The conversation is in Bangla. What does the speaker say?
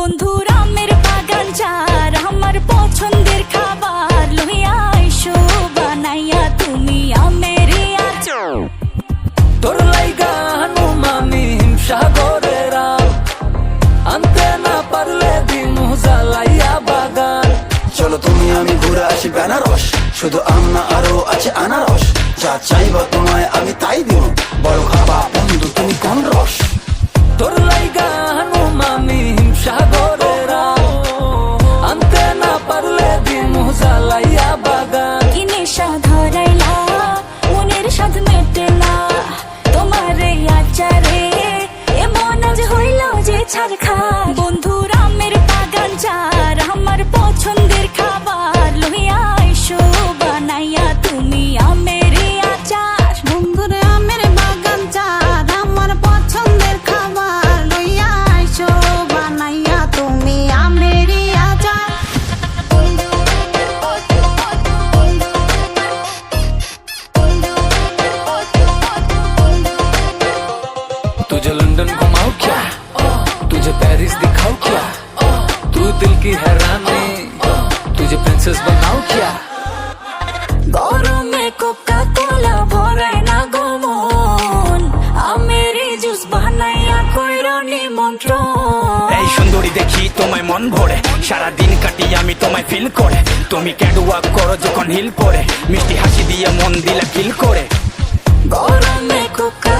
বন্ধুর আমের বাগান চার আমার পছন্দের খাবার লইয়া আইসো বানাইয়া তুমি আমের আচার। তোর লাইগা হানুমামি হিমসাগরের আম, আনতে না পারলে দিমু জ্বালাইয়া বাগান। চলো তুমি আমি ঘুরে আসি বেনারস, শুধু আম না আরো আছে আনারস। যা চাইবা তোমায় আমি তাই দিব, বড় খাবা বন্ধু তুমি কোন রস। তোর লাইগা হানুমামি হিমসাগরের আম, আনতে না পারলে দিমু জ্বালাইয়া বাগান। কি নেশা ধরাইলা মনের স্বাদ মেটে না তোমার এই আচারে, এমন আজ হইল যে ছাড় খা। বন্ধুর আমের বাগান চার আমার পছন্দের খাবার লইয়া আইসো বানাইয়া তুমি আমের আচার। বন্ধুরে আমের বাগান চার আমার পছন্দের খাবার লইয়া আইসো বানাইয়া তুমি আমের আচার। तुझे लंदन घुमाओ क्या, तुझे पेरिस दिखाओ क्या, तू दिल की हैरानी, तुझे प्रिंसेस बनाओ क्या। গরমে কোকা কোলা ভরায় না গমন, আমের জুস বানাইয়া কইরো নিমন্ত্রণ। এই সুন্দরী দেখি তোমায় মন ভরে, সারা দিন কাটি আমি তোমায় ফিল করে। তুমি ক্যাটওয়াক করো যখন হিল পরে, মিষ্টি হাসি দিয়ে মন দিলে ফিল করে। গরমে কোকা